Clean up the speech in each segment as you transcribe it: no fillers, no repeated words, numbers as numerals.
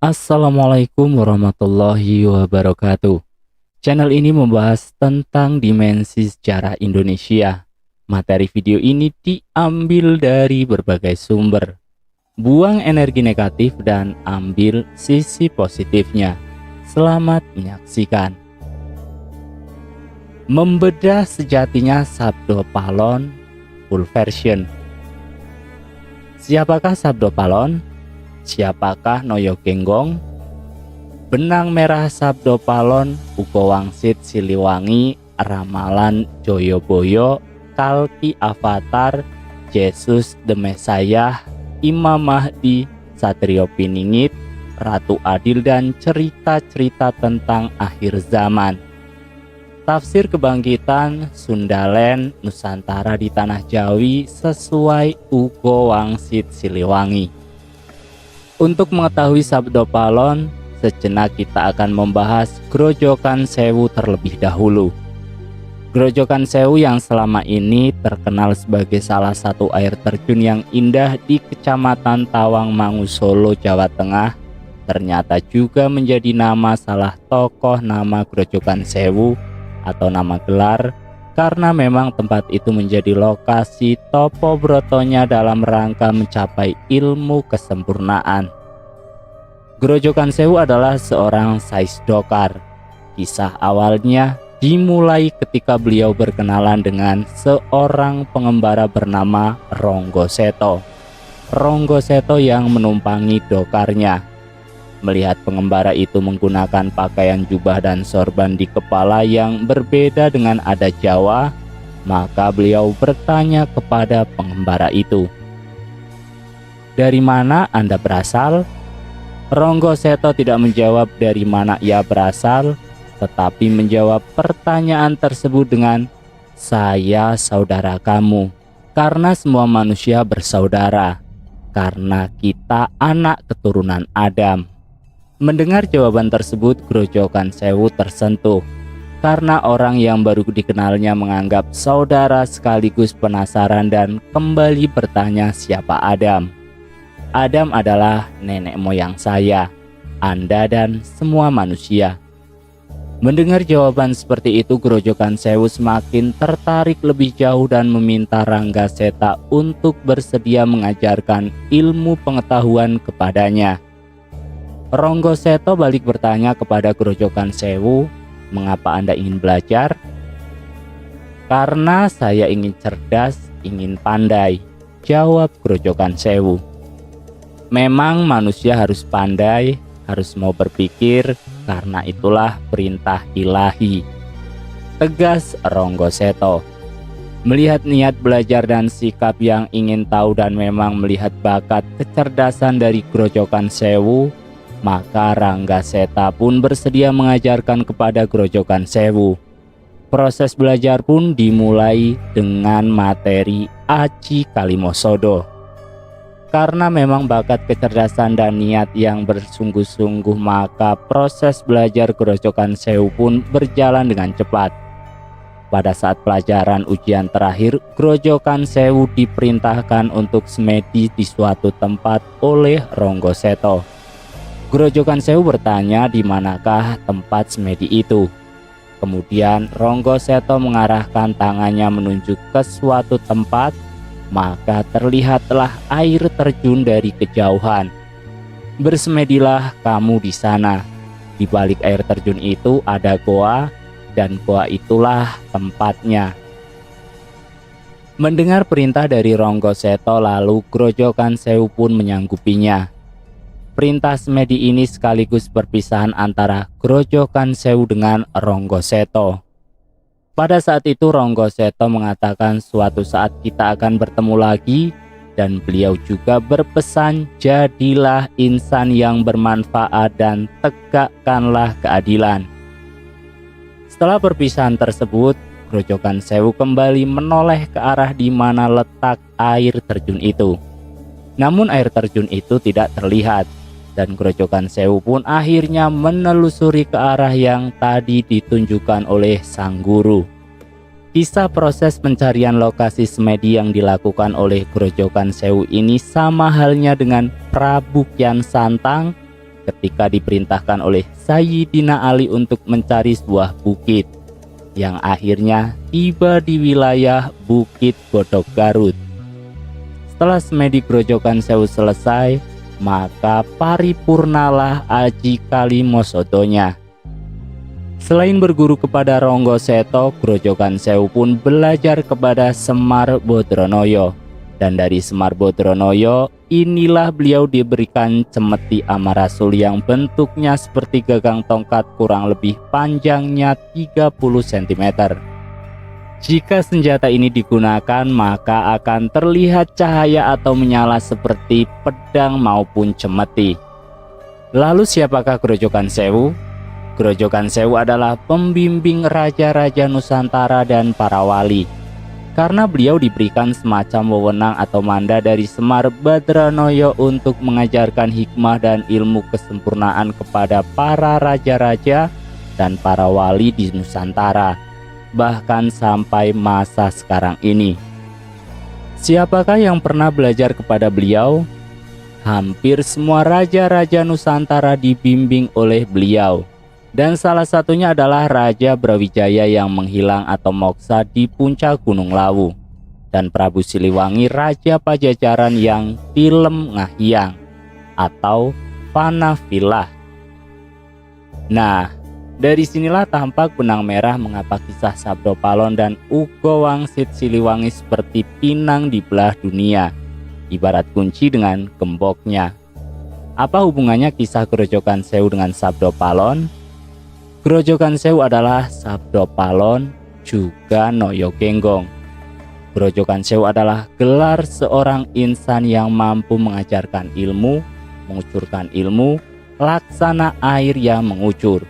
Assalamualaikum warahmatullahi wabarakatuh. Channel ini membahas tentang dimensi sejarah Indonesia. Materi video ini diambil dari berbagai sumber. Buang energi negatif dan ambil sisi positifnya. Selamat menyaksikan. Membedah sejatinya Sabdo Palon full version. Siapakah Sabdo Palon? Siapakah Noyo Genggong? Benang merah Sabdo Palon, Ugo Wangsit Siliwangi, Ramalan Joyoboyo, Kalki Avatar, Yesus the Messiah, Imam Mahdi, Satrio Piningit, Ratu Adil, dan cerita-cerita tentang akhir zaman. Tafsir kebangkitan Sundalen Nusantara di Tanah Jawi sesuai Ugo Wangsit Siliwangi. Untuk mengetahui Sabdo Palon, sejenak kita akan membahas Grojogan Sewu terlebih dahulu. Grojogan Sewu yang selama ini terkenal sebagai salah satu air terjun yang indah di Kecamatan Tawangmangu, Solo, Jawa Tengah, ternyata juga menjadi nama salah tokoh nama Grojogan Sewu atau nama gelar, karena memang tempat itu menjadi lokasi Topo Brotonya dalam rangka mencapai ilmu kesempurnaan. Grojogan Sewu adalah seorang Saisdokar. Kisah awalnya dimulai ketika beliau berkenalan dengan seorang pengembara bernama Ronggo Seto. Ronggo Seto yang menumpangi dokarnya. Melihat pengembara itu menggunakan pakaian jubah dan sorban di kepala yang berbeda dengan adat Jawa, maka beliau bertanya kepada pengembara itu, "Dari mana Anda berasal?" Ronggo Seto tidak menjawab dari mana ia berasal, tetapi menjawab pertanyaan tersebut dengan, "Saya saudara kamu, karena semua manusia bersaudara, karena kita anak keturunan Adam." Mendengar jawaban tersebut, Grojogan Sewu tersentuh, karena orang yang baru dikenalnya menganggap saudara sekaligus penasaran dan kembali bertanya siapa Adam. Adam adalah nenek moyang saya, Anda dan semua manusia. Mendengar jawaban seperti itu, Grojogan Sewu semakin tertarik lebih jauh dan meminta Rangga Seta untuk bersedia mengajarkan ilmu pengetahuan kepadanya. Ronggo Seto balik bertanya kepada Grojogan Sewu, "Mengapa Anda ingin belajar?" "Karena saya ingin cerdas, ingin pandai," jawab Grojogan Sewu. Memang manusia harus pandai, harus mau berpikir, karena itulah perintah ilahi, tegas Ronggo Seto. Melihat niat belajar dan sikap yang ingin tahu dan memang melihat bakat kecerdasan dari Grojogan Sewu, maka Rangga Seta pun bersedia mengajarkan kepada Grojogan Sewu. Proses belajar pun dimulai dengan materi Aji Kalimosodo. Karena memang bakat kecerdasan dan niat yang bersungguh-sungguh, maka proses belajar Grojogan Sewu pun berjalan dengan cepat. Pada saat pelajaran ujian terakhir, Grojogan Sewu diperintahkan untuk semedi di suatu tempat oleh Ronggo Seto. Grojogan Sewu bertanya di manakah tempat semedi itu. Kemudian Ronggo Seto mengarahkan tangannya menunjuk ke suatu tempat, maka terlihatlah air terjun dari kejauhan. "Bersemedilah kamu di sana. Di balik air terjun itu ada goa, dan goa itulah tempatnya." Mendengar perintah dari Ronggo Seto, lalu Grojogan Sewu pun menyanggupinya. Perintah semedi ini sekaligus perpisahan antara Grojogan Sewu dengan Ronggo Seto. Pada saat itu Ronggo Seto mengatakan suatu saat kita akan bertemu lagi, dan beliau juga berpesan, "Jadilah insan yang bermanfaat dan tegakkanlah keadilan." Setelah perpisahan tersebut, Grojogan Sewu kembali menoleh ke arah di mana letak air terjun itu. Namun air terjun itu tidak terlihat, dan Grojogan Sewu pun akhirnya menelusuri ke arah yang tadi ditunjukkan oleh sang guru. Kisah proses pencarian lokasi semedi yang dilakukan oleh Grojogan Sewu ini sama halnya dengan Prabu Kian Santang ketika diperintahkan oleh Sayyidina Ali untuk mencari sebuah bukit yang akhirnya tiba di wilayah Bukit Godog Garut. Setelah semedi Grojogan Sewu selesai, maka paripurnalah Aji Kalimosodonya. Selain berguru kepada Ronggo Seto, Grojogan Sewu pun belajar kepada Semar Bodronoyo. Dan dari Semar Bodronoyo, inilah beliau diberikan cemeti Amarasul yang bentuknya seperti gagang tongkat, kurang lebih panjangnya 30 cm. Jika senjata ini digunakan, maka akan terlihat cahaya atau menyala seperti pedang maupun cemeti. Lalu siapakah Grojogan Sewu? Grojogan Sewu adalah pembimbing raja-raja Nusantara dan para wali. Karena beliau diberikan semacam wewenang atau manda dari Semar Badronoyo untuk mengajarkan hikmah dan ilmu kesempurnaan kepada para raja-raja dan para wali di Nusantara, bahkan sampai masa sekarang ini. Siapakah yang pernah belajar kepada beliau? Hampir semua raja-raja Nusantara dibimbing oleh beliau. Dan salah satunya adalah Raja Brawijaya yang menghilang atau moksa di puncak Gunung Lawu, dan Prabu Siliwangi Raja Pajajaran yang tilem ngahyang atau panafilah. Nah, dari sinilah tampak benang merah mengapa kisah Sabdo Palon dan Ugo Wangsit Siliwangi seperti pinang di belah dunia, ibarat kunci dengan gemboknya. Apa hubungannya kisah Grojogan Sewu dengan Sabdo Palon? Grojogan Sewu adalah Sabdo Palon juga Noyo Genggong. Grojogan Sewu adalah gelar seorang insan yang mampu mengajarkan ilmu, mengucurkan ilmu, laksana air yang mengucur.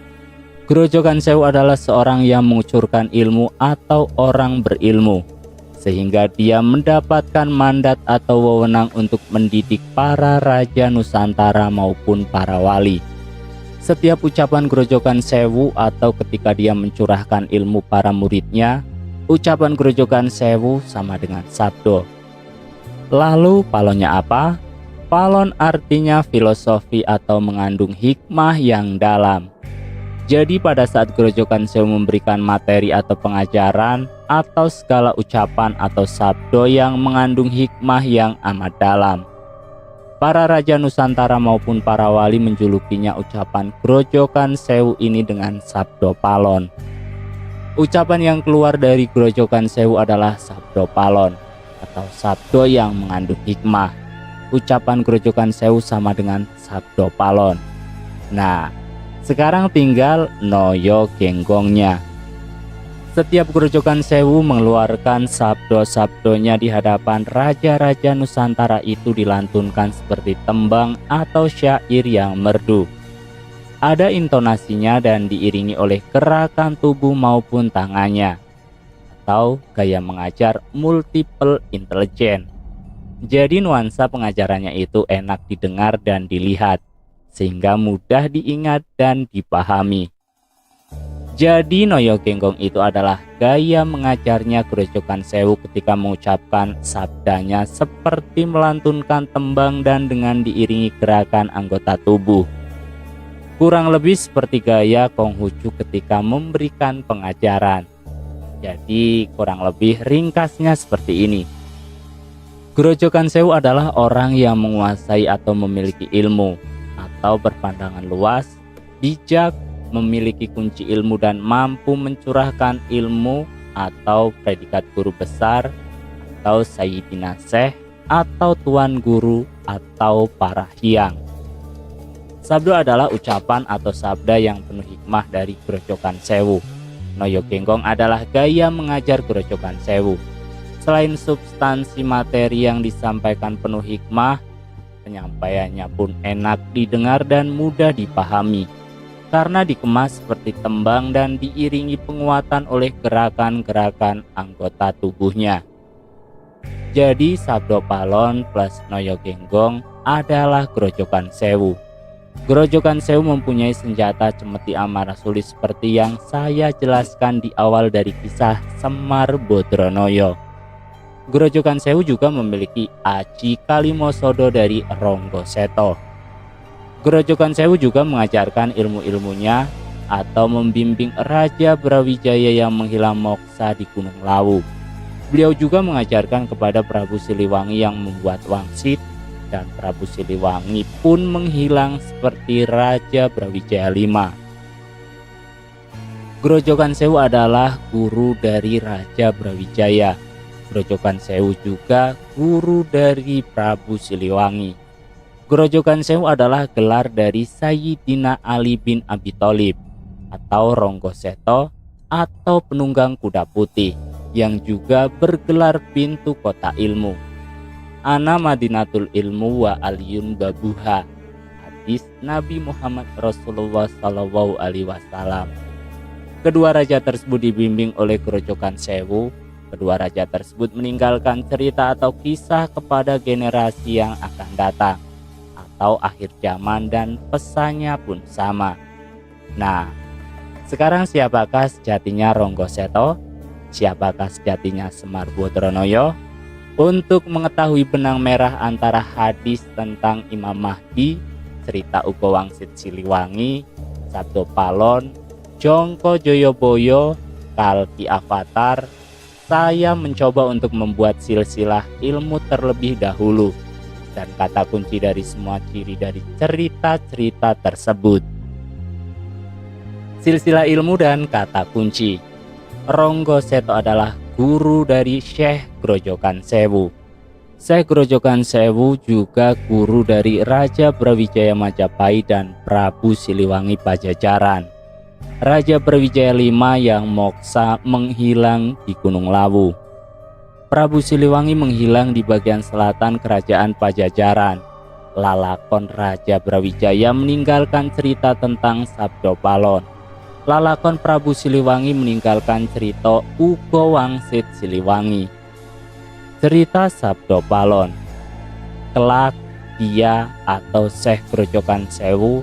Grojogan Sewu adalah seorang yang mengucurkan ilmu atau orang berilmu, sehingga dia mendapatkan mandat atau wewenang untuk mendidik para raja Nusantara maupun para wali. Setiap ucapan Grojogan Sewu atau ketika dia mencurahkan ilmu para muridnya, ucapan Grojogan Sewu sama dengan sabdo. Lalu palonnya apa? Palon artinya filosofi atau mengandung hikmah yang dalam. Jadi pada saat Grojogan Sewu memberikan materi atau pengajaran atau segala ucapan atau sabdo yang mengandung hikmah yang amat dalam, para raja Nusantara maupun para wali menjulukinya ucapan Grojogan Sewu ini dengan Sabdo Palon. Ucapan yang keluar dari Grojogan Sewu adalah Sabdo Palon atau sabdo yang mengandung hikmah. Ucapan Grojogan Sewu sama dengan Sabdo Palon. Nah, sekarang tinggal Noyo Genggongnya. Setiap Grojogan Sewu mengeluarkan sabdo-sabdonya di hadapan raja-raja Nusantara itu dilantunkan seperti tembang atau syair yang merdu. Ada intonasinya dan diiringi oleh gerakan tubuh maupun tangannya, atau gaya mengajar multiple intelligence. Jadi nuansa pengajarannya itu enak didengar dan dilihat, sehingga mudah diingat dan dipahami. Jadi Noyo Genggong itu adalah gaya mengajarnya Grojogan Sewu ketika mengucapkan sabdanya seperti melantunkan tembang dan dengan diiringi gerakan anggota tubuh. Kurang lebih seperti gaya Konghucu ketika memberikan pengajaran. Jadi kurang lebih ringkasnya seperti ini. Grojogan Sewu adalah orang yang menguasai atau memiliki ilmu atau berpandangan luas, bijak, memiliki kunci ilmu dan mampu mencurahkan ilmu atau predikat guru besar atau Sayyidina Syekh atau Tuan Guru atau para hyang. Sabdo adalah ucapan atau sabda yang penuh hikmah dari Grojogan Sewu. Noyo Genggong adalah gaya mengajar Grojogan Sewu. Selain substansi materi yang disampaikan penuh hikmah, penyampaiannya pun enak didengar dan mudah dipahami, karena dikemas seperti tembang dan diiringi penguatan oleh gerakan-gerakan anggota tubuhnya. Jadi Sabdo Palon plus Noyo Genggong adalah Grojogan Sewu. Grojogan Sewu mempunyai senjata cemeti Amarasuli seperti yang saya jelaskan di awal dari kisah Semar Bodronoyo. Grojogan Sewu juga memiliki Aji Kalimosodo dari Ronggo Seto. Grojogan Sewu juga mengajarkan ilmu-ilmunya atau membimbing Raja Brawijaya yang menghilang moksa di Gunung Lawu. Beliau juga mengajarkan kepada Prabu Siliwangi yang membuat wangsit, dan Prabu Siliwangi pun menghilang seperti Raja Brawijaya V. Grojogan Sewu adalah guru dari Raja Brawijaya. Grojogan Sewu juga guru dari Prabu Siliwangi. Grojogan Sewu adalah gelar dari Sayyidina Ali bin Abi Thalib atau Ronggoseto atau penunggang kuda putih yang juga bergelar pintu kota ilmu. Ana Madinatul Ilmu wa Aliyun Babuha, hadis Nabi Muhammad Rasulullah Sallallahu Alaihi Wasallam. Kedua raja tersebut dibimbing oleh Grojogan Sewu. Kedua raja tersebut meninggalkan cerita atau kisah kepada generasi yang akan datang atau akhir zaman, dan pesannya pun sama. Nah, sekarang siapakah sejatinya Ronggoseto? Siapakah sejatinya Semar Bodronoyo? Untuk mengetahui benang merah antara hadis tentang Imam Mahdi, cerita Ugo Wangsit Siliwangi, Sabdo Palon, Jongko Joyoboyo, Kalki Avatar, saya mencoba untuk membuat silsilah ilmu terlebih dahulu dan kata kunci dari semua ciri dari cerita-cerita tersebut. Silsilah ilmu dan kata kunci. Ronggoseto adalah guru dari Syekh Grojogan Sewu. Syekh Grojogan Sewu juga guru dari Raja Brawijaya Majapahit dan Prabu Siliwangi Pajajaran. Raja Brawijaya V yang moksa menghilang di Gunung Lawu. Prabu Siliwangi menghilang di bagian selatan kerajaan Pajajaran. Lalakon Raja Brawijaya meninggalkan cerita tentang Sabdo Palon. Lalakon Prabu Siliwangi meninggalkan cerita Ugo Wangsit Siliwangi. Cerita Sabdo Palon. Kelak dia atau Syekh Grojogan Sewu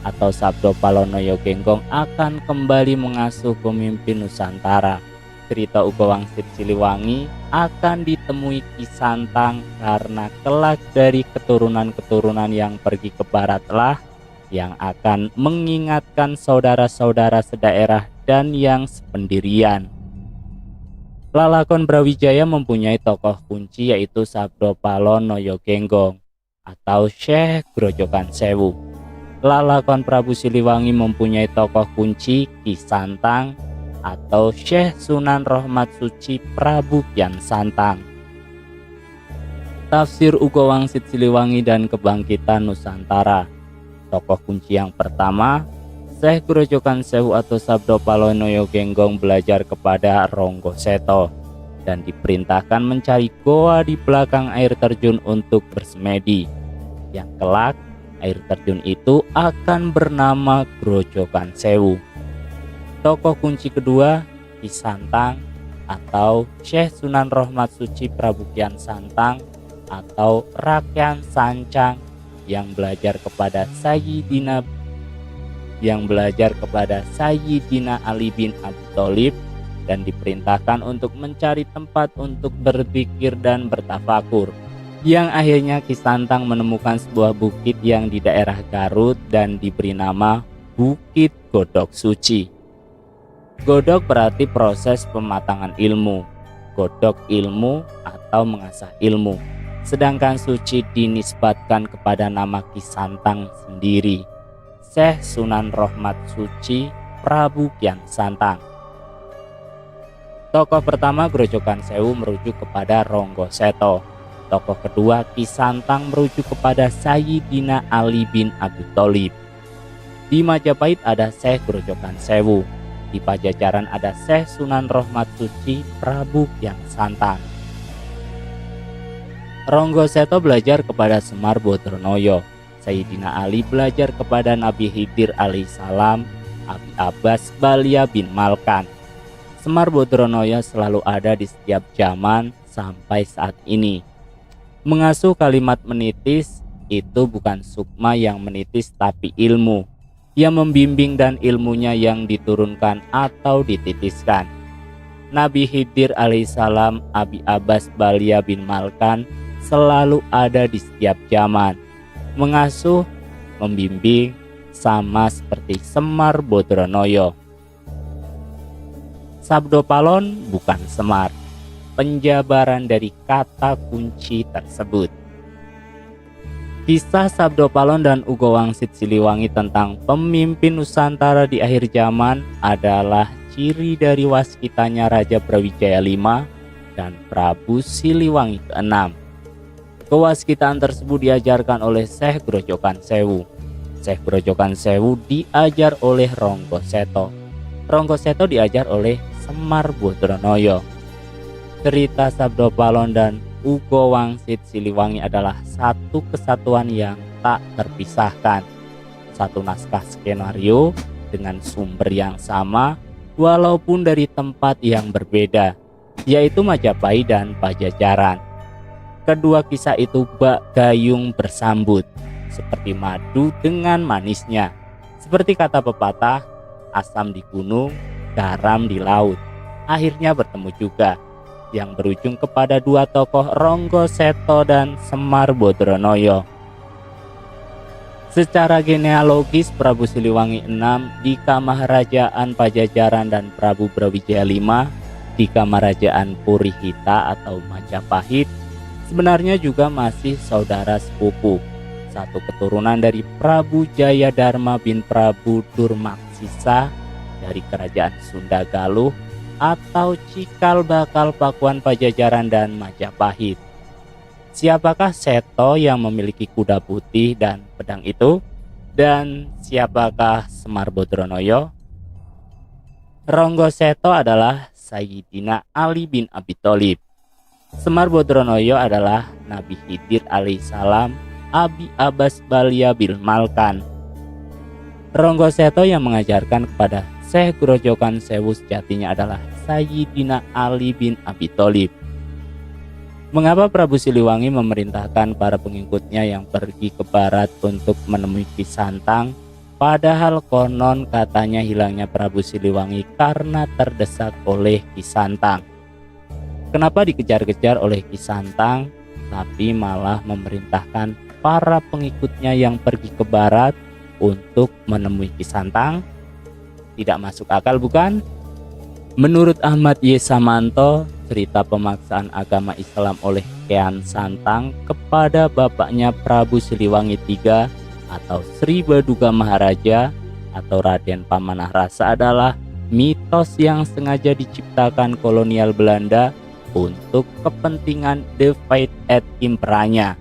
atau Sabdo Palonoyo Genggong akan kembali mengasuh pemimpin Nusantara. Cerita Ugo Wangsit Siliwangi akan ditemui Ki Santang karena kelak dari keturunan-keturunan yang pergi ke baratlah yang akan mengingatkan saudara-saudara sedaerah dan yang sependirian. Lalakon Brawijaya mempunyai tokoh kunci yaitu Sabdo Palonoyo Genggong atau Syekh Grojogan Sewu. Lalakon Prabu Siliwangi mempunyai tokoh kunci Ki Santang atau Syekh Sunan Rahmat Suci Prabu Kian Santang. Tafsir Ugo Wangsit Siliwangi dan Kebangkitan Nusantara. Tokoh kunci yang pertama, Syekh Grojogan Sewu atau Sabdo Palonoyo Genggong belajar kepada Ronggoseto dan diperintahkan mencari goa di belakang air terjun untuk bersemedi. Yang kelak air terjun itu akan bernama Grojogan Sewu. Tokoh kunci kedua, Ki Santang atau Syekh Sunan Rahmat Suci Prabu Kian Santang atau Rakyat Sancang yang belajar kepada Sayyidina Ali bin Abi Thalib dan diperintahkan untuk mencari tempat untuk berzikir dan bertafakur. Yang akhirnya Ki Santang menemukan sebuah bukit yang di daerah Garut dan diberi nama Bukit Godok Suci. Godok berarti proses pematangan ilmu, godok ilmu atau mengasah ilmu. Sedangkan suci dinisbatkan kepada nama Ki Santang sendiri, Syekh Sunan Rahmat Suci Prabu Kian Santang. Tokoh pertama Grojogan Sewu merujuk kepada Ronggoseto. Tokoh kedua Ki Santang merujuk kepada Sayyidina Ali bin Abi Thalib. Di Majapahit ada Syekh Grojogan Sewu. Di Pajajaran ada Syekh Sunan Rahmat Suci Prabu Kian Santang. Ronggoseto belajar kepada Semar Bodronoyo. Sayyidina Ali belajar kepada Nabi Khidir alaihissalam, Abi Abbas Balia bin Malkan. Semar Bodronoyo selalu ada di setiap zaman sampai saat ini. Mengasuh kalimat menitis itu bukan sukma yang menitis tapi ilmu. Ia membimbing dan ilmunya yang diturunkan atau dititiskan. Nabi Khidir alaihissalam, Abi Abbas Balia bin Malkan selalu ada di setiap zaman. Mengasuh membimbing, sama seperti Semar Bodronoyo. Sabdopalon bukan Semar, penjabaran dari kata kunci tersebut. Kisah Sabdopalon dan Ugo Wangsit Siliwangi tentang pemimpin Nusantara di akhir zaman adalah ciri dari waskitanya Raja Brawijaya V dan Prabu Siliwangi ke-6. Kewaskitaan tersebut diajarkan oleh Syekh Grojogan Sewu. Syekh Grojogan Sewu diajar oleh Ronggo Seto. Ronggo Seto diajar oleh Semar Bodronoyo. Cerita Sabdopalon dan Ugo Wangsit Siliwangi adalah satu kesatuan yang tak terpisahkan. Satu naskah skenario dengan sumber yang sama walaupun dari tempat yang berbeda, yaitu Majapahit dan Pajajaran. Kedua kisah itu bak gayung bersambut, seperti madu dengan manisnya. Seperti kata pepatah, asam di gunung, garam di laut. Akhirnya bertemu juga, yang berujung kepada dua tokoh Ronggo Seto dan Semar Bodronoyo. Secara genealogis, Prabu Siliwangi VI di Kamaharajan Pajajaran dan Prabu Brawijaya V di Kamaharajan Purihita atau Majapahit sebenarnya juga masih saudara sepupu, satu keturunan dari Prabu Jayadharma bin Prabu Durmaksisa dari Kerajaan Sunda Galuh atau cikal bakal Pakuan Pajajaran dan Majapahit. Siapakah Seto yang memiliki kuda putih dan pedang itu? Dan siapakah Semar Bodronoyo? Ronggo Seto adalah Sayyidina Ali bin Abi Thalib. Semar Bodronoyo adalah Nabi Khidir alaihissalam Abi Abbas Balia bil Malkan. Ronggo Seto yang mengajarkan kepada Syekh Grojogan Sewu sejatinya adalah Sayyidina Ali bin Abi Thalib. Mengapa Prabu Siliwangi memerintahkan para pengikutnya yang pergi ke barat untuk menemui Ki Santang, padahal konon katanya hilangnya Prabu Siliwangi karena terdesak oleh Ki Santang? Kenapa dikejar-kejar oleh Ki Santang, tapi malah memerintahkan para pengikutnya yang pergi ke barat untuk menemui Ki Santang? Tidak masuk akal, bukan? Menurut Ahmad Y. Samanto, cerita pemaksaan agama Islam oleh Kian Santang kepada bapaknya Prabu Siliwangi III atau Sri Baduga Maharaja atau Raden Pamanah Rasa adalah mitos yang sengaja diciptakan kolonial Belanda untuk kepentingan divide et impera-nya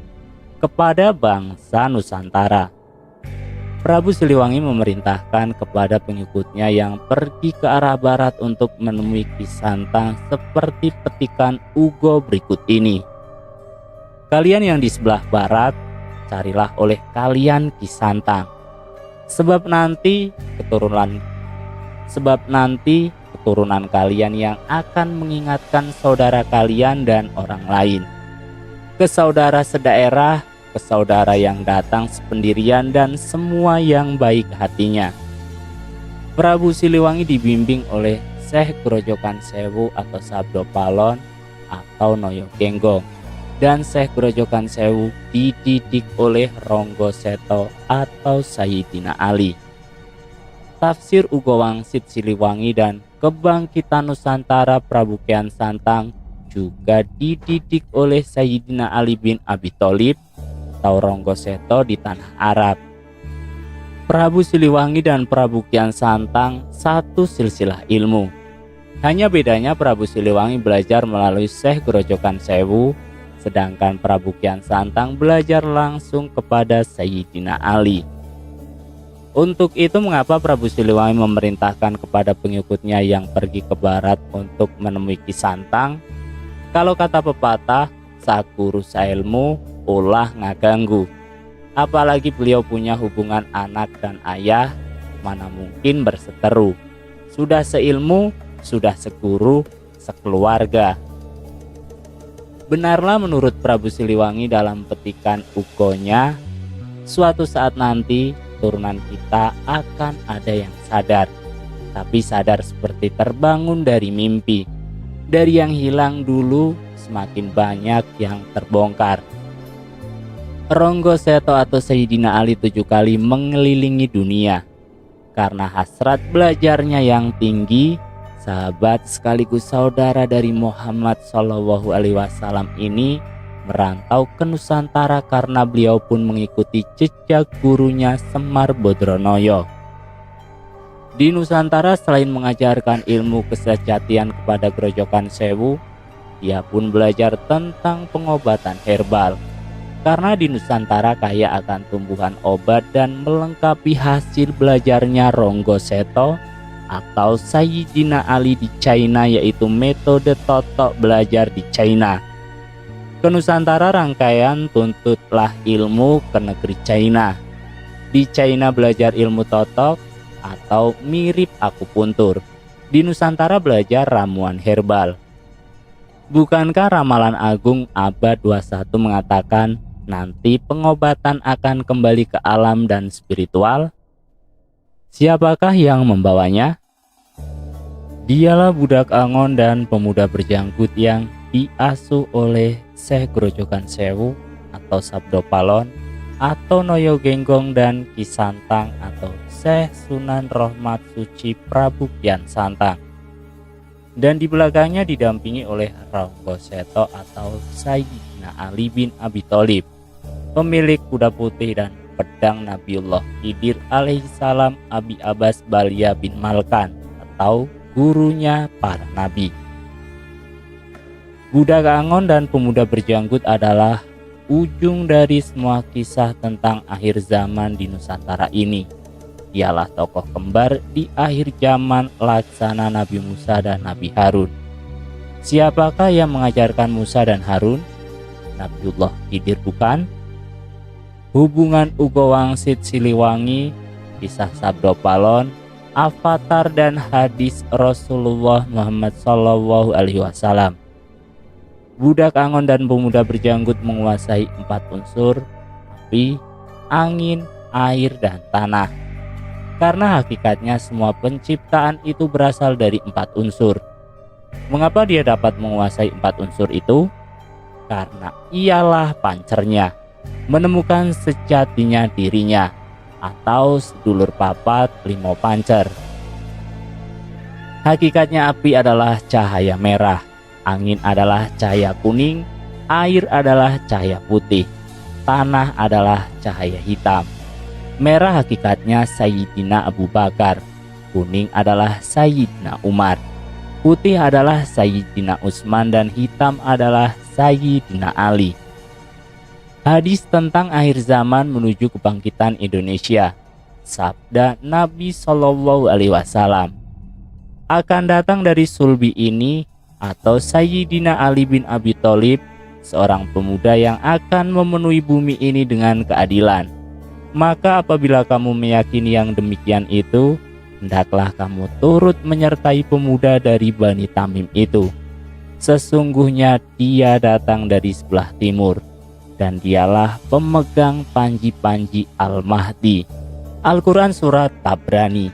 kepada bangsa Nusantara. Prabu Siliwangi memerintahkan kepada pengikutnya yang pergi ke arah barat untuk menemui Ki Santang seperti petikan Ugo berikut ini. Kalian yang di sebelah barat, carilah oleh kalian Ki Santang. Sebab nanti keturunan kalian yang akan mengingatkan saudara kalian dan orang lain. Ke saudara sedaerah, ke saudara yang datang sependirian dan semua yang baik hatinya. Prabu Siliwangi dibimbing oleh Syekh Grojogan Sewu atau Sabdopalon atau Noyo Genggong, dan Syekh Grojogan Sewu dididik oleh Ronggo Seto atau Sayyidina Ali. Tafsir Ugo Wangsit Siliwangi dan Kebangkitan Nusantara Prabu Kian Santang juga dididik oleh Sayyidina Ali bin Abi Thalib atau Ronggo Seto di tanah Arab. Prabu Siliwangi dan Prabu Kian Santang satu silsilah ilmu. Hanya bedanya Prabu Siliwangi belajar melalui Syekh Grojogan Sewu, sedangkan Prabu Kian Santang belajar langsung kepada Sayyidina Ali. Untuk itu mengapa Prabu Siliwangi memerintahkan kepada pengikutnya yang pergi ke barat untuk menemui Ki Santang? Kalau kata pepatah, sakuru sailmu ulah ngaganggu. Apalagi beliau punya hubungan anak dan ayah, mana mungkin berseteru. Sudah seilmu, sudah seguru, sekeluarga. Benarlah menurut Prabu Siliwangi dalam petikan Ugonya, suatu saat nanti turunan kita akan ada yang sadar, tapi sadar seperti terbangun dari mimpi. Dari yang hilang dulu, semakin banyak yang terbongkar. Ronggo Seto atau Sayyidina Ali 7 kali mengelilingi dunia. Karena hasrat belajarnya yang tinggi, sahabat sekaligus saudara dari Muhammad SAW ini merantau ke Nusantara karena beliau pun mengikuti jejak gurunya Semar Bodronoyo. Di Nusantara selain mengajarkan ilmu kesejatian kepada Grojogan Sewu, dia pun belajar tentang pengobatan herbal. Karena di Nusantara kaya akan tumbuhan obat dan melengkapi hasil belajarnya Ronggo Seto atau Sayyidina Ali di China, yaitu metode totok belajar di China. Ke Nusantara rangkaian tuntutlah ilmu ke negeri China. Di China belajar ilmu totok atau mirip akupuntur. Di Nusantara belajar ramuan herbal. Bukankah ramalan agung abad 21 mengatakan nanti pengobatan akan kembali ke alam dan spiritual? Siapakah yang membawanya? Dialah budak Angon dan pemuda berjanggut yang diasuh oleh Syekh Grojogan Sewu atau Sabdo Palon atau Noyo Genggong dan Ki Santang atau Syekh Sunan Rohmat Suci Prabu Kian Santang. Dan di belakangnya didampingi oleh Ronggo Seto atau Sayyidina Ali bin Abi Thalib, pemilik kuda putih dan pedang Nabiullah Khidir alaihissalam Abi Abbas Balia bin Malkan atau gurunya para nabi. Budak Angon dan pemuda berjanggut adalah ujung dari semua kisah tentang akhir zaman di Nusantara ini. Ialah tokoh kembar di akhir zaman laksana Nabi Musa dan Nabi Harun. Siapakah yang mengajarkan Musa dan Harun? Nabiullah Khidir bukan? Hubungan Ugo Wangsit Siliwangi, kisah Sabdo Palon, avatar dan hadis Rasulullah Muhammad SAW. Budak Angon dan pemuda berjanggut menguasai 4 unsur, api, angin, air, dan tanah. Karena hakikatnya semua penciptaan itu berasal dari 4 unsur. Mengapa dia dapat menguasai 4 unsur itu? Karena ialah pancernya, menemukan sejatinya dirinya, atau sedulur papat limo pancer. Hakikatnya api adalah cahaya merah, angin adalah cahaya kuning, air adalah cahaya putih, tanah adalah cahaya hitam. Merah hakikatnya Sayyidina Abu Bakar, kuning adalah Sayyidina Umar, putih adalah Sayyidina Utsman, dan hitam adalah Sayyidina Ali. Hadis tentang akhir zaman menuju kebangkitan Indonesia. Sabda Nabi SAW akan datang dari sulbi ini atau Sayyidina Ali bin Abi Thalib, seorang pemuda yang akan memenuhi bumi ini dengan keadilan. Maka apabila kamu meyakini yang demikian itu, hendaklah kamu turut menyertai pemuda dari Bani Tamim itu. Sesungguhnya dia datang dari sebelah timur, dan dialah pemegang panji-panji Al-Mahdi. Al-Quran Surat Tabrani.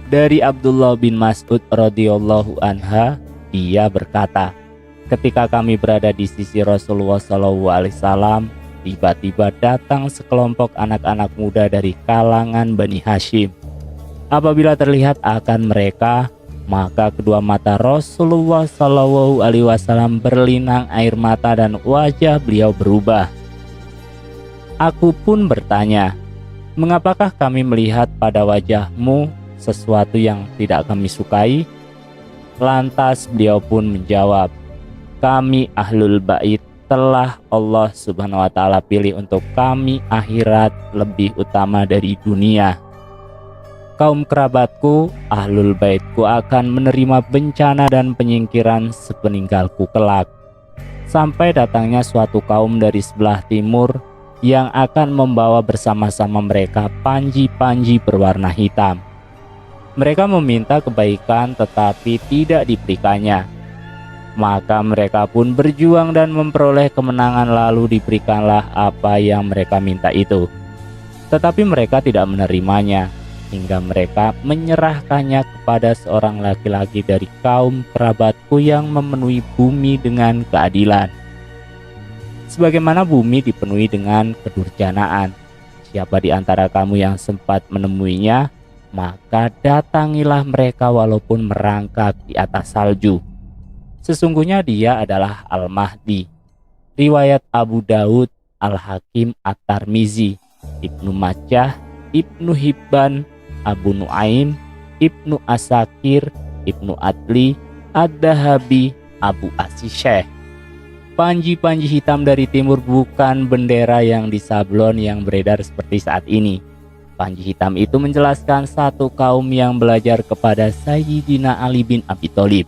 Dari Abdullah bin Mas'ud radhiyallahu anha, dia berkata, ketika kami berada di sisi Rasulullah SAW, tiba-tiba datang sekelompok anak-anak muda dari kalangan Bani Hashim. Apabila terlihat akan mereka, maka kedua mata Rasulullah SAW berlinang air mata dan wajah beliau berubah. Aku pun bertanya, mengapakah kami melihat pada wajahmu sesuatu yang tidak kami sukai? Lantas beliau pun menjawab, kami Ahlul Bait telah Allah Subhanahu wa Ta'ala pilih untuk kami akhirat lebih utama dari dunia. Kaum kerabatku, Ahlul Baitku akan menerima bencana dan penyingkiran sepeninggalku kelak, sampai datangnya suatu kaum dari sebelah timur yang akan membawa bersama-sama mereka panji-panji berwarna hitam. Mereka meminta kebaikan tetapi tidak diberikannya. Maka mereka pun berjuang dan memperoleh kemenangan, lalu diberikanlah apa yang mereka minta itu. Tetapi mereka tidak menerimanya, hingga mereka menyerahkannya kepada seorang laki-laki dari kaum kerabatku yang memenuhi bumi dengan keadilan. Sebagaimana bumi dipenuhi dengan kedurjanaan, siapa di antara kamu yang sempat menemuinya, maka datangilah mereka walaupun merangkak di atas salju. Sesungguhnya dia adalah Al-Mahdi. Riwayat Abu Daud, Al-Hakim At-Tirmizi, Ibnu Majah, Ibnu Hibban, Abu Nuaim, Ibnu Asakir, Ibnu Adli, Ad-Dahabi, Abu Asy-Syaikh. Panji-panji hitam dari timur bukan bendera yang disablon yang beredar seperti saat ini. Panji hitam itu menjelaskan satu kaum yang belajar kepada Sayyidina Ali bin Abi Thalib,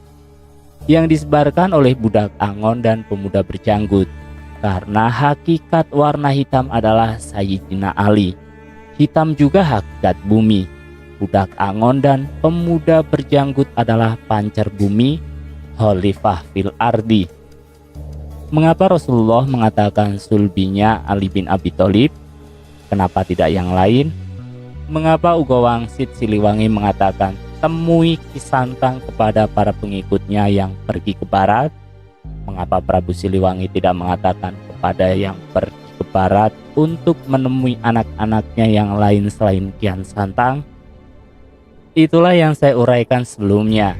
yang disebarkan oleh budak Angon dan pemuda berjanggut. Karena hakikat warna hitam adalah Sayyidina Ali. Hitam juga hakikat bumi. Budak Angon dan pemuda berjanggut adalah pancar bumi, Khalifah fil ardi. Mengapa Rasulullah mengatakan sulbinya Ali bin Abi Thalib? Kenapa tidak yang lain? Mengapa Ugo Wangsit Siliwangi mengatakan temui Kisantang kepada para pengikutnya yang pergi ke barat? Mengapa Prabu Siliwangi tidak mengatakan kepada yang pergi ke barat untuk menemui anak-anaknya yang lain selain Kian Santang? Itulah yang saya uraikan sebelumnya.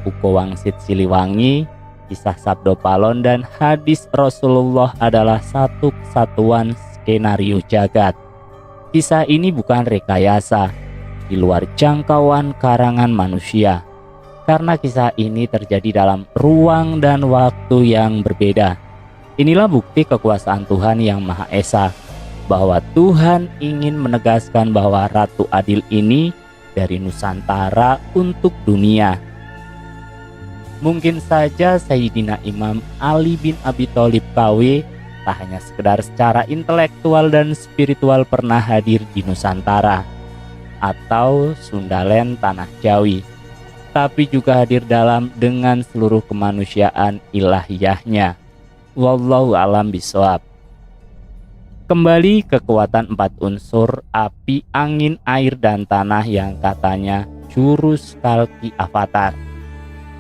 Ugo Wangsit Siliwangi, kisah Sabdo Palon dan hadis Rasulullah adalah satu kesatuan skenario jagat. Kisah ini bukan rekayasa, di luar jangkauan karangan manusia. Karena kisah ini terjadi dalam ruang dan waktu yang berbeda. Inilah bukti kekuasaan Tuhan yang Maha Esa, bahwa Tuhan ingin menegaskan bahwa Ratu Adil ini dari Nusantara untuk dunia. Mungkin saja Sayyidina Imam Ali bin Abi Thalib KW tak hanya sekedar secara intelektual dan spiritual pernah hadir di Nusantara atau Sundaland Tanah Jawi, tapi juga hadir dengan seluruh kemanusiaan ilahiyahnya. Wallahu a'lam bishawab. Kembali ke kekuatan 4 unsur api, angin, air, dan tanah yang katanya jurus kalki avatar.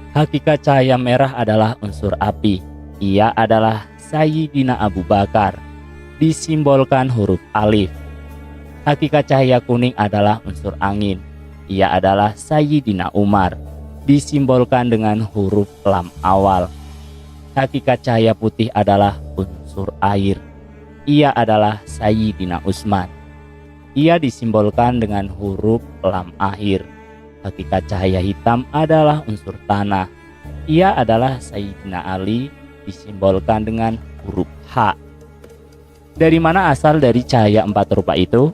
Hakikat cahaya merah adalah unsur api. Ia adalah Sayyidina Abu Bakar, disimbolkan huruf alif. Hakikat cahaya kuning adalah unsur angin. Ia adalah Sayyidina Umar, disimbolkan dengan huruf lam awal. Hakikat cahaya putih adalah unsur air. Ia adalah Sayyidina Utsman. Ia disimbolkan dengan huruf lam akhir. Hakikat cahaya hitam adalah unsur tanah. Ia adalah Sayyidina Ali, disimbolkan dengan huruf H. Dari mana asal dari cahaya 4 rupa itu?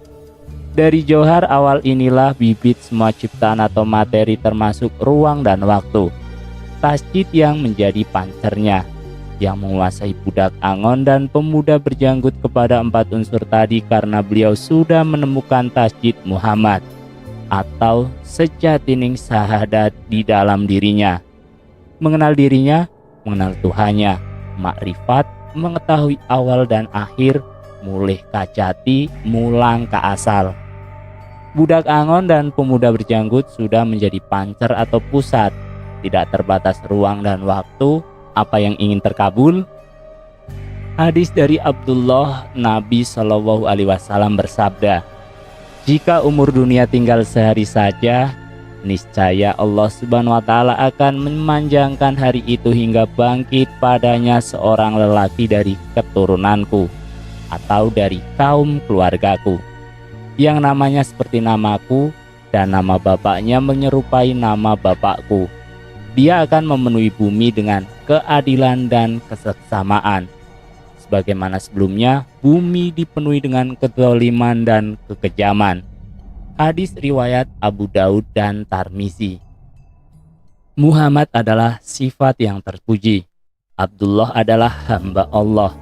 Dari johar awal inilah bibit semua ciptaan atau materi termasuk ruang dan waktu. Tasjid yang menjadi pancernya, yang menguasai budak Angon dan pemuda berjanggut kepada 4 unsur tadi karena beliau sudah menemukan tasjid Muhammad atau sejatining sahadat di dalam dirinya. Mengenal dirinya, mengenal Tuhannya, makrifat, mengetahui awal dan akhir, mulih kajati, mulang ke asal. Budak Angon dan pemuda berjanggut sudah menjadi pancer atau pusat, tidak terbatas ruang dan waktu. Apa yang ingin terkabul? Hadis dari Abdullah, Nabi Shallallahu Alaihi Wasallam bersabda, jika umur dunia tinggal sehari saja, niscaya Allah Subhanahu wa Ta'ala akan memanjangkan hari itu hingga bangkit padanya seorang lelaki dari keturunanku atau dari kaum keluargaku, yang namanya seperti namaku dan nama bapaknya menyerupai nama bapakku. Dia akan memenuhi bumi dengan keadilan dan kesesamaan. Sebagaimana sebelumnya, bumi dipenuhi dengan kezaliman dan kekejaman. Hadis riwayat Abu Daud dan Tirmizi. Muhammad adalah sifat yang terpuji. Abdullah adalah hamba Allah.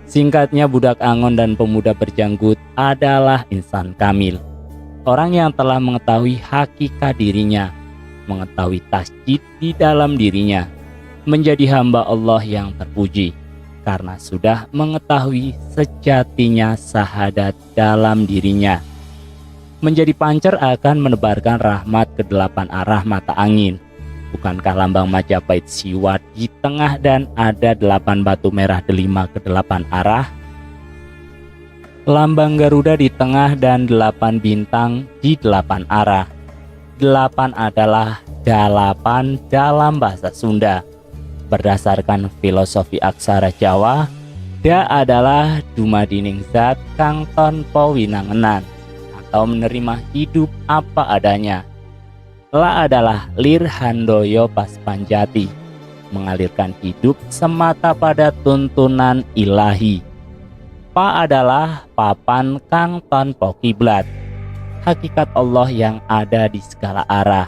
Singkatnya, budak Angon dan pemuda berjanggut adalah insan kamil. Orang yang telah mengetahui hakikat dirinya, mengetahui tasjid di dalam dirinya, menjadi hamba Allah yang terpuji karena sudah mengetahui sejatinya sahadat dalam dirinya. Menjadi pancer akan menebarkan rahmat ke 8 arah mata angin. Bukankah lambang Majapahit Siwa di tengah dan ada 8 batu merah delima ke 8 arah? Lambang Garuda di tengah dan 8 bintang di 8 arah. 8 adalah dalapan dalam bahasa Sunda. Berdasarkan filosofi aksara Jawa, da adalah dumadining zat kang tanpa winangenan atau menerima hidup apa adanya. La adalah lir handoyo pas panjati, mengalirkan hidup semata pada tuntunan ilahi. Pa adalah papan kang tanpa kiblat, hakikat Allah yang ada di segala arah.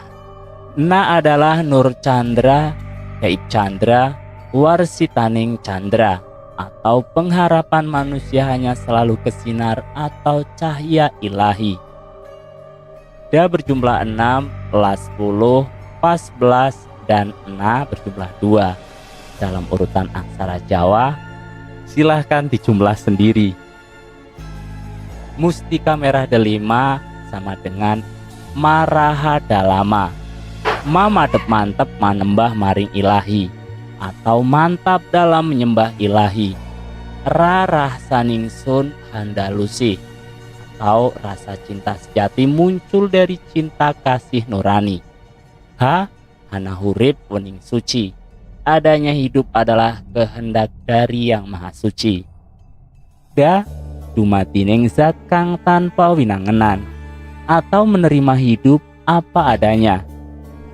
Na adalah nur candra, gaib candra, warsitaning candra, atau pengharapan manusia hanya selalu kesinar atau cahaya ilahi. Da berjumlah 6, la 10, pa 11, dan na berjumlah 2. Dalam urutan aksara Jawa, silahkan dijumlah sendiri. Mustika merah delima sama dengan maraha dalama. Ma madep mantep manembah maring ilahi, atau mantap dalam menyembah ilahi. Ra rasa ningsun handalusi, atau rasa cinta sejati muncul dari cinta kasih nurani. Ha hana hurip wening suci, adanya hidup adalah kehendak dari yang maha suci. Da dumatining zat kang tanpa winangenan, atau menerima hidup apa adanya.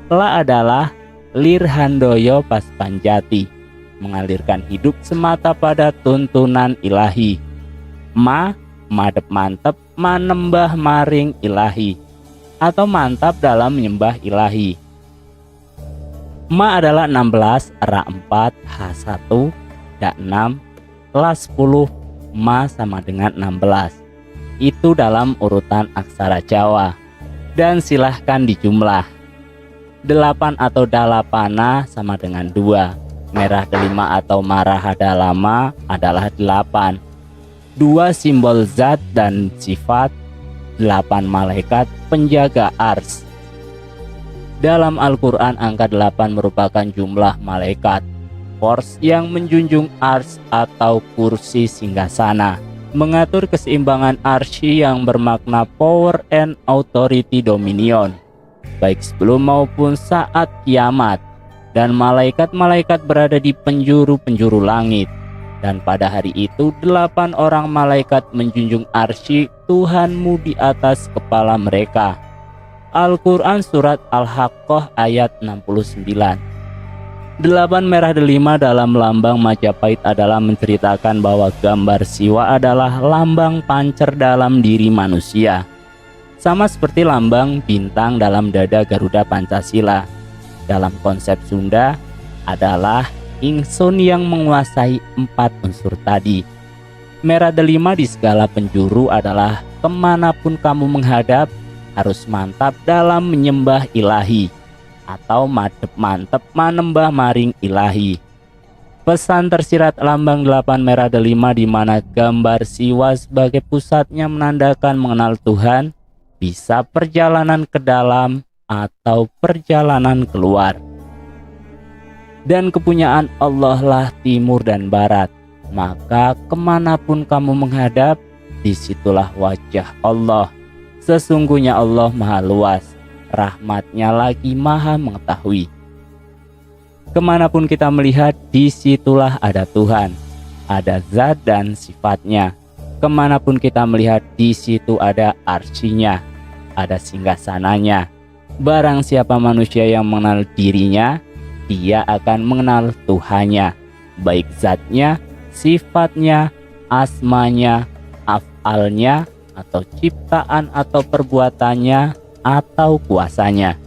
La adalah lir handoyo pas panjati, mengalirkan hidup semata pada tuntunan ilahi. Ma madep mantep manembah maring ilahi, atau mantap dalam menyembah ilahi. Ma adalah 16, ra 4, H1, da 6, la 10, ma sama dengan 16. Itu dalam urutan aksara Jawa. Dan silahkan dijumlah. 8 atau dalapana sama dengan 2. Merah delima atau maraha dalama adalah 8. 2 simbol zat dan sifat, 8 malaikat penjaga ars. Dalam Al-Quran angka 8 merupakan jumlah malaikat force yang menjunjung ars atau kursi singgasana, mengatur keseimbangan arsy yang bermakna power and authority dominion, baik sebelum maupun saat kiamat. Dan malaikat-malaikat berada di penjuru-penjuru langit. Dan pada hari itu 8 orang malaikat menjunjung arsy Tuhanmu di atas kepala mereka. Al-Quran Surat Al-Haqqah ayat 69. 8 merah delima dalam lambang Majapahit adalah menceritakan bahwa gambar Siwa adalah lambang pancer dalam diri manusia, sama seperti lambang bintang dalam dada Garuda Pancasila. Dalam konsep Sunda adalah ingsun yang menguasai 4 unsur tadi. Merah delima di segala penjuru adalah kemanapun kamu menghadap harus mantap dalam menyembah ilahi, atau madep mantep manembah maring ilahi. Pesan tersirat lambang 8 merah delima di mana gambar Siwa sebagai pusatnya menandakan mengenal Tuhan, bisa perjalanan ke dalam atau perjalanan keluar. Dan kepunyaan Allah lah timur dan barat, maka kemanapun kamu menghadap, disitulah wajah Allah. Sesungguhnya Allah maha luas, rahmatnya lagi maha mengetahui. Kemanapun kita melihat, disitulah ada Tuhan, ada zat dan sifatnya. Kemanapun kita melihat, di situ ada arsinya, ada singgasananya. Barang siapa manusia yang mengenal dirinya, dia akan mengenal Tuhannya, baik zatnya, sifatnya, asmanya, af'alnya, atau ciptaan atau perbuatannya, atau kuasanya.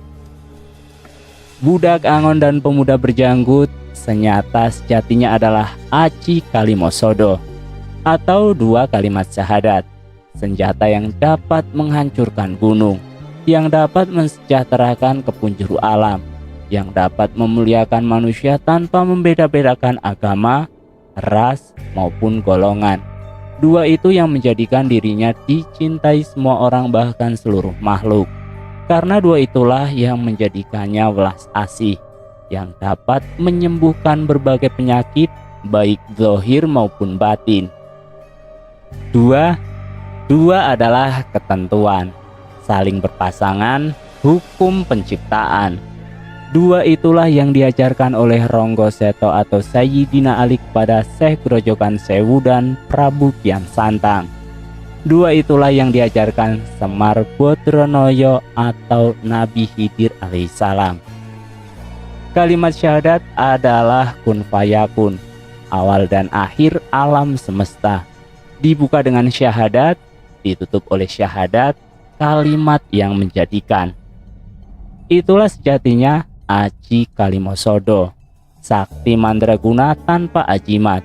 Budak angon dan pemuda berjanggut senyata sejatinya adalah aci kalimosodo, atau 2 kalimat syahadat, senjata yang dapat menghancurkan gunung, yang dapat mensejahterakan ke penjuru alam, yang dapat memuliakan manusia tanpa membeda-bedakan agama, ras, maupun golongan. 2 itu yang menjadikan dirinya dicintai semua orang, bahkan seluruh makhluk. Karena 2 itulah yang menjadikannya welas asih, yang dapat menyembuhkan berbagai penyakit baik zahir maupun batin. Dua adalah ketentuan, saling berpasangan, hukum penciptaan. Dua itulah yang diajarkan oleh Ronggo Seto atau Sayyidina Ali kepada Syekh Grojogan Sewu dan Prabu Kian Santang. Dua itulah yang diajarkan Semar Bodronoyo atau Nabi Khidir alaihissalam. Kalimat syahadat adalah kun fayakun, awal dan akhir alam semesta. Dibuka dengan syahadat, ditutup oleh syahadat, kalimat yang menjadikan. Itulah sejatinya Aji Kalimosodo, sakti mandraguna tanpa ajimat.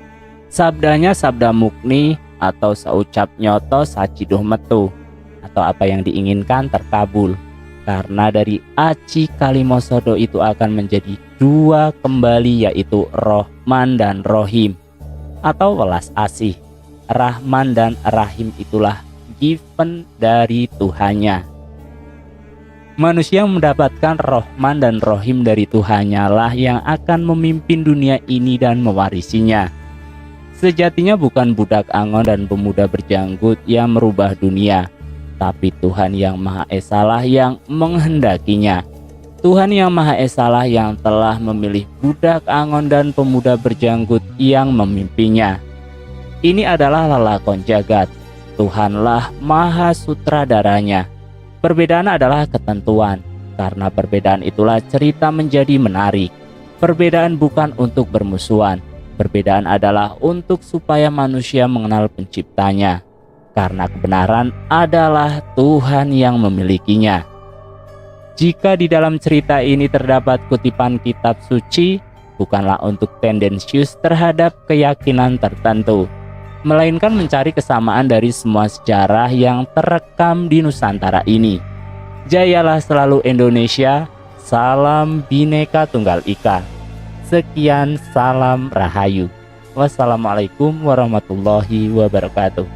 Sabdanya sabda mukni atau saucap nyoto saciduh metu, atau apa yang diinginkan terkabul. Karena dari Aji Kalimosodo itu akan menjadi dua kembali, yaitu Rohman dan Rohim atau welas asih. Rahman dan Rahim itulah given dari Tuhannya. Manusia mendapatkan Rohman dan Rohim dari Tuhannya lah yang akan memimpin dunia ini dan mewarisinya. Sejatinya bukan budak angon dan pemuda berjanggut yang merubah dunia, tapi Tuhan yang Maha Esa lah yang menghendakinya. Tuhan yang Maha Esa lah yang telah memilih budak angon dan pemuda berjanggut yang memimpinnya. Ini adalah lelakon jagat. Tuhanlah Maha Sutradaranya. Perbedaan adalah ketentuan. Karena perbedaan itulah cerita menjadi menarik. Perbedaan bukan untuk bermusuhan. Perbedaan adalah untuk supaya manusia mengenal penciptanya. Karena kebenaran adalah Tuhan yang memilikinya. Jika di dalam cerita ini terdapat kutipan kitab suci, bukanlah untuk tendensius terhadap keyakinan tertentu, melainkan mencari kesamaan dari semua sejarah yang terekam di Nusantara ini. Jayalah selalu Indonesia, salam Bhinneka Tunggal Ika. Sekian, salam Rahayu. Wassalamualaikum warahmatullahi wabarakatuh.